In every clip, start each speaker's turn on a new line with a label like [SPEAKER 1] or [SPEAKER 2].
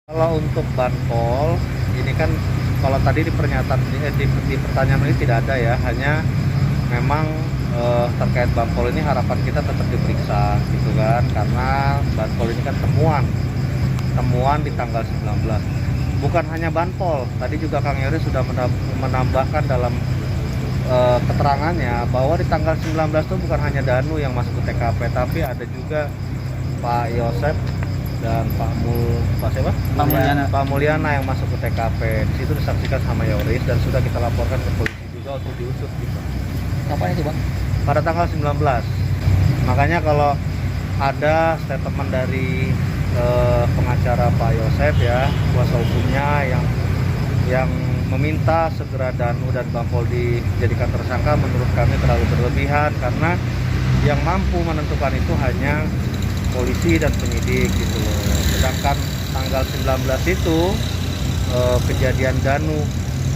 [SPEAKER 1] Kalau untuk banpol, ini kan kalau tadi di pernyataan di pertanyaan ini tidak ada ya, hanya memang terkait banpol ini harapan kita tetap diperiksa gitu kan, karena banpol ini kan temuan di tanggal 19. Bukan hanya banpol, tadi juga Kang Yoris sudah menambahkan dalam keterangannya bahwa di tanggal 19 itu bukan hanya Danu yang masuk ke TKP, tapi ada juga Pak Yosep dan Pak siapa? Pak Mulyana yang masuk ke TKP. Di situ disaksikan sama Yoris dan sudah kita laporkan ke polisi juga untuk diusut gitu.
[SPEAKER 2] Kapan itu, Bang?
[SPEAKER 1] Pada tanggal 19. Makanya kalau ada statement dari pengacara Pak Yosep ya, kuasa hukumnya yang meminta segera Danu dan Banpol dijadikan tersangka, menurut kami terlalu berlebihan, karena yang mampu menentukan itu hanya polisi dan penyidik gitu loh. Sedangkan tanggal 19 itu kejadian Danu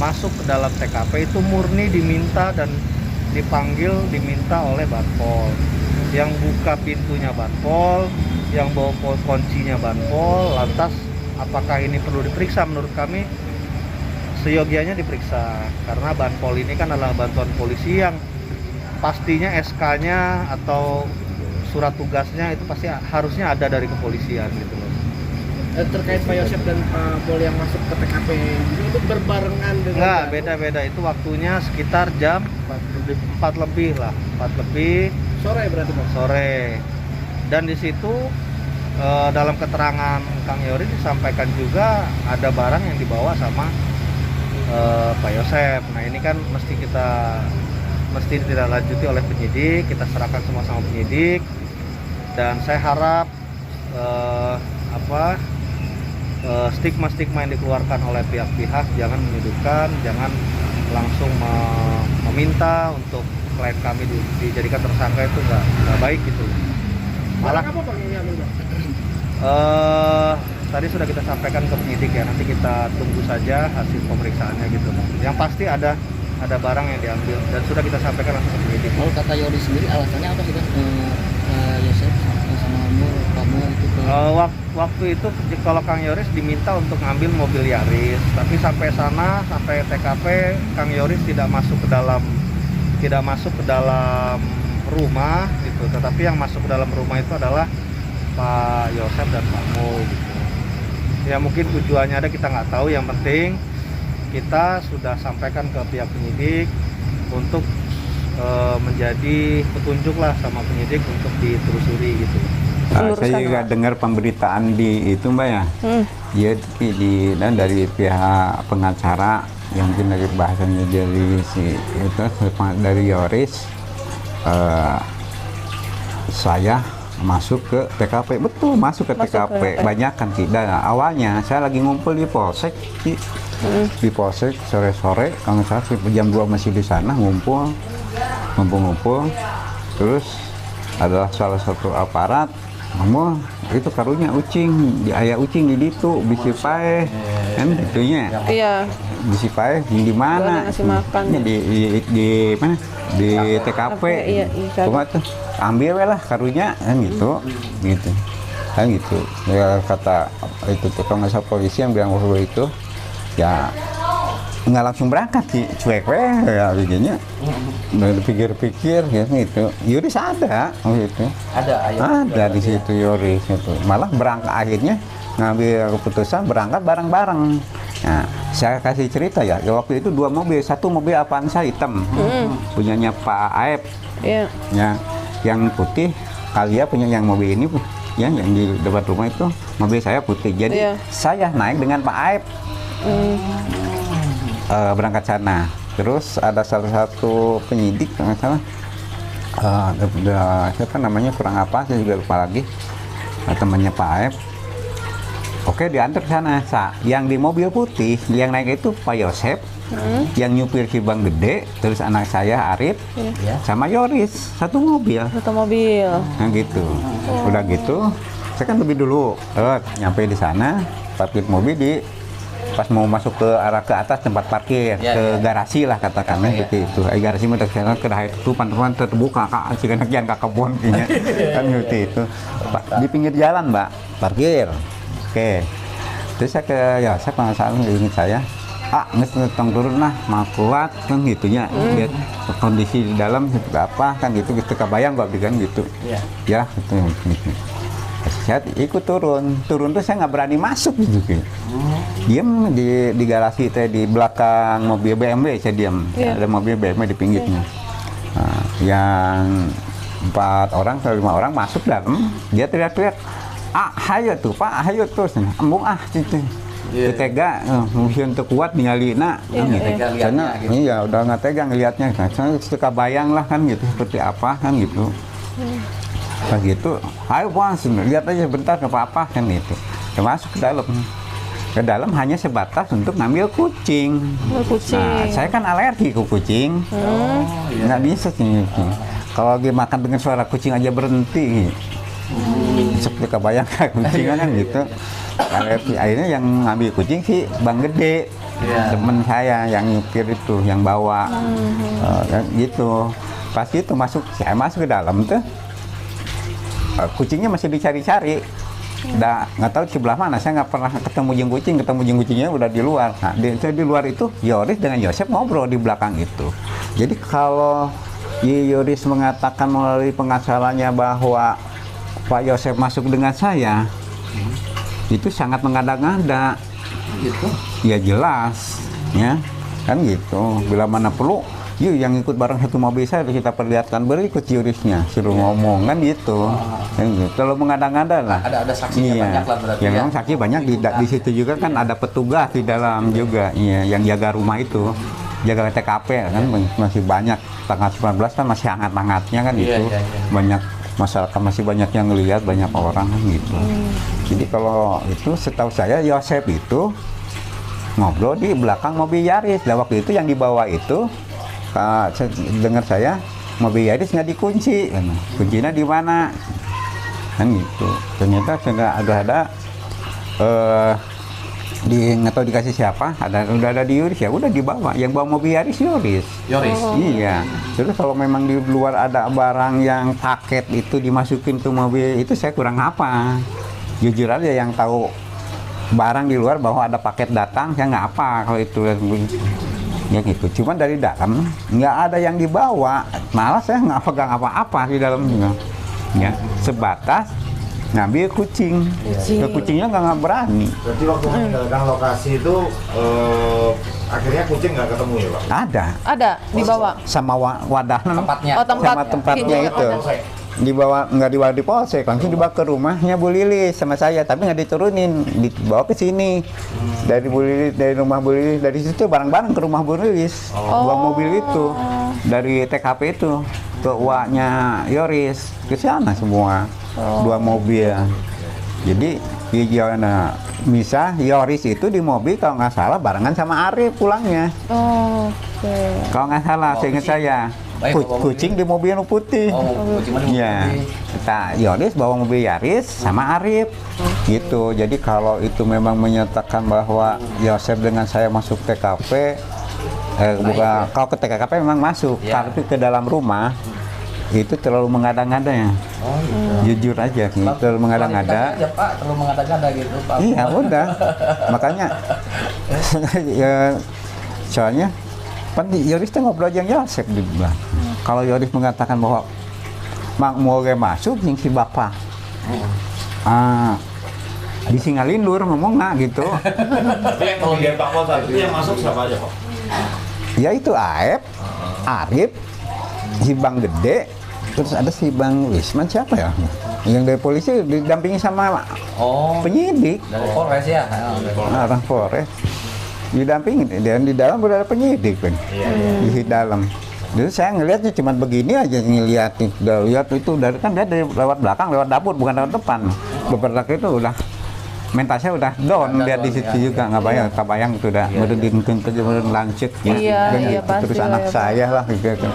[SPEAKER 1] masuk ke dalam TKP itu murni diminta dan diminta oleh Banpol. Yang buka pintunya Banpol, yang bawa kuncinya Banpol. Lantas apakah ini perlu diperiksa? Menurut kami seyogianya diperiksa, karena Banpol ini kan adalah bantuan polisi yang pastinya SK-nya atau surat tugasnya itu pasti harusnya ada dari kepolisian gitu loh.
[SPEAKER 3] Terkait Pak Yosep dan Pak Pol yang masuk ke TKP itu berbarengan dengan
[SPEAKER 1] Enggak, beda-beda. Itu waktunya sekitar jam 4 lebih lah, 4 lebih
[SPEAKER 3] sore berarti, Bang?
[SPEAKER 1] sore. Dan di situ dalam keterangan Kang Yoris disampaikan juga ada barang yang dibawa sama Pak Yosep. Nah, ini kan mesti ditindaklanjuti oleh penyidik, kita serahkan semua sama penyidik. Dan saya harap stigma-stigma yang dikeluarkan oleh pihak-pihak jangan menyudutkan, jangan langsung meminta untuk klien kami dijadikan tersangka, itu nggak baik gitu. Malah
[SPEAKER 3] apa, Bang, yang diambil, Bang?
[SPEAKER 1] Tadi sudah kita sampaikan ke penyidik ya, nanti kita tunggu saja hasil pemeriksaannya gitu. Yang pasti ada barang yang diambil dan sudah kita sampaikan langsung ke penyidik.
[SPEAKER 2] Kalau kata Yoris sendiri alasannya apa sih, Bang? Yosep sama Pak Mul itu
[SPEAKER 1] waktu itu kalau Kang Yoris diminta untuk ngambil mobil Yaris, tapi sampai TKP Kang Yoris tidak masuk ke dalam rumah gitu. Tetapi yang masuk ke dalam rumah itu adalah Pak Yosep dan Pak Mul gitu. Ya mungkin tujuannya ada, kita nggak tahu. Yang penting kita sudah sampaikan ke pihak penyidik untuk menjadi petunjuk lah sama penyidik untuk ditelusuri gitu.
[SPEAKER 4] Saya juga dengar pemberitaan di itu, Mbak ya. Ya dan dari pihak pengacara yang mungkin dari bahasanya dari Yoris, saya masuk ke TKP. Betul, masuk ke TKP. Banyak kan tidak. Nah, awalnya saya lagi ngumpul di Polsek di Polsek sore-sore, kalau nggak salah jam 2 masih di sana ngumpul. Terus adalah salah satu aparat ngomong itu karunya ucing, ayah ucing di situ bisi paeh kan itunya.
[SPEAKER 5] Iya.
[SPEAKER 4] Bisi paeh di mana? Di mana? Di TKP.
[SPEAKER 5] Iya,
[SPEAKER 4] Cuma tuh ambil lah karunya kan gitu. Kan gitu. Ya, kata itu tukang asal polisi yang bilang bahwa itu ya nggak langsung berangkat sih, cuek ya begini. Pikir-pikir ya gitu. Yoris ada gitu. Ada di situ Yoris itu. Malah berangkat akhirnya ngambil keputusan berangkat bareng-bareng. Nah, saya kasih cerita ya. Waktu itu 2 mobil, satu mobil Avanza hitam, punyanya Pak Aep.
[SPEAKER 5] Iya.
[SPEAKER 4] Ya, yang putih Kalia punya yang mobil ini ya, yang di depan rumah itu mobil saya putih. Jadi saya naik dengan Pak Aep. Berangkat sana. Terus ada salah satu penyidik nggak salah, siapa namanya kurang apa, saya juga lupa lagi, temannya Pak Aep. Oke, diantar ke sana. Yang di mobil putih yang naik itu Pak Yosep, yang nyupir si Bang Gede, terus anak saya Arif, sama Yoris, satu mobil. Nah gitu. Udah gitu, saya kan lebih dulu, nyampe di sana, parkir mobil pas mau masuk ke arah ke atas tempat parkir, garasi lah katakanlah seperti itu. Garasi mau terkenal ke daerah itu pantuan terbuka kak, jika nakian kak kebun kan seperti itu. Di pinggir jalan, Mbak, parkir. Oke. Terus saya ke Yosep, nggak salah ingat saya, ngetong turun lah, mau kuat kan gitunya, lihat kondisi di dalam seperti apa kan gitu, gitu kebayang gua kan gitu, ya gitu. Saya ikut turun tuh saya nggak berani masuk gitu, diam di garasi teh di belakang mobil BMW saya diam, ada mobil BMW di pinggirnya. Nah, yang 4 orang atau 5 orang masuk dalam, dia teriak-teriak, hayo tuh Pak, hayo terus, embung gitu. Tega, mungkin untuk kuat nyalina, karena iya udah nggak tega ngelihatnya, karena suka bayang lah kan gitu seperti apa kan gitu. Pas gitu, ayo Bang, lihat aja bentar ke apa kan gitu. Kita masuk ke dalam hanya sebatas untuk ngambil kucing. Nah, saya kan alergi ke kucing, nggak bisa sih. Kalau lagi makan dengan suara kucing aja berhenti. Seperti kebayang kucing kan gitu. Akhirnya yang ngambil kucing sih Bang Gede, temen saya yang nyupir itu, yang bawa, gitu. Pas itu saya masuk ke dalam tuh, kucingnya masih dicari-cari. Udah nggak tahu di sebelah mana, saya nggak pernah ketemu kucingnya udah di luar. Nah, di luar itu Yoris dengan Yosep ngobrol di belakang itu. Jadi kalau Yoris mengatakan melalui pengacaranya bahwa Pak Yosep masuk dengan saya, itu sangat mengada-ngada.
[SPEAKER 2] Gitu.
[SPEAKER 4] Ya jelas, ya kan gitu. Bila mana perlu, yuk yang ikut bareng satu mobil saya kita perlihatkan berikut Yorisnya, suruh ngomong kan gitu. Kalau mengada-ngada lah.
[SPEAKER 2] Ada saksinya banyak lah berarti.
[SPEAKER 4] Ya memang saksi banyak di situ juga kan ada petugas di dalam juga, iya, yang jaga rumah itu, jaga TKP kan masih banyak. Tanggal 19 kan masih hangat-hangatnya kan gitu. Banyak masyarakat masih banyak yang lihat, banyak orang kan gitu. Jadi kalau itu setahu saya Yosep itu ngobrol di belakang mobil Yaris. Dan waktu itu yang dibawa itu dengar saya mobil Yaris nggak dikunci, kuncinya di mana kan gitu. Ternyata sudah ada nggak tahu dikasih siapa, udah ada di Yoris, ya udah dibawa. Yang bawa mobil Yaris Yoris. Iya. Terus kalau memang di luar ada barang yang paket itu dimasukin ke mobil itu, saya kurang apa. Jujur aja, yang tahu barang di luar bahwa ada paket datang, saya nggak apa kalau itu ya gitu. Cuman dari dalam nggak ada yang dibawa, malah saya nggak pegang apa-apa di dalamnya. Ya, sebatas ngambil kucing. Ke kucingnya nggak berani.
[SPEAKER 5] Berarti waktu meninggalkan lokasi itu akhirnya kucing nggak ketemu ya Pak?
[SPEAKER 4] Ada
[SPEAKER 6] dibawa
[SPEAKER 4] sama wadah
[SPEAKER 2] Tempatnya.
[SPEAKER 4] sama tempatnya itu. Nggak dibawa di polsek, langsung dibawa ke rumahnya Bu Lilis sama saya, tapi nggak diturunin, dibawa ke sini. Dari Bu Lilis, dari rumah Bu Lilis, dari situ bareng-bareng ke rumah Bu Lilis. Bawa mobil itu dari TKP itu ke uaknya Yoris, ke sana semua. 2 mobil. Jadi misah Yoris itu di mobil kalau nggak salah barengan sama Arif pulangnya. Kalau nggak salah, seingat saya. Kucing di mobil putih. Iya. Kita Yoris bawa mobil Yaris sama Arif. Gitu. Jadi kalau itu memang menyatakan bahwa Yosep dengan saya masuk TKP, bukan, kalau ke TKP memang masuk, tapi ke dalam rumah itu terlalu mengada-ngada ya. Jujur aja, terlalu mengada-ngada.
[SPEAKER 2] Pak, terlalu mengada-ngada gitu Pak.
[SPEAKER 4] Iya, udah. Makanya ya, soalnya kan Yoris tuh ngobrol aja yang Yosep di belakang. Kalau Yoris mengatakan bahwa mau masuk yang si bapak, disingalin lur ngomong nggak gitu.
[SPEAKER 5] Tapi yang kalau dia Pak Mota itu yang masuk siapa aja Pak?
[SPEAKER 4] Ya itu Aep, Arif, si Bang Gede, terus ada si Bang Wisman, siapa ya? Yang dari polisi didampingi sama penyidik.
[SPEAKER 2] Dari Polres ya.
[SPEAKER 4] Orang Polres. Didampingin, dan di dalam udah ada penyidik kan. Di dalam. Jadi saya ngelihatnya cuma begini aja, ngelihat itu dari kan dia dari lewat belakang, lewat dapur, bukan lewat depan. Beberapa itu udah mentasnya udah down, lihat di situ juga nggak bayang itu udah mudun lanjut ya.
[SPEAKER 6] Iya,
[SPEAKER 4] gitu.
[SPEAKER 6] pasti
[SPEAKER 4] Terus
[SPEAKER 6] lah
[SPEAKER 4] anak
[SPEAKER 6] ya, Pak.
[SPEAKER 4] saya lah gitu.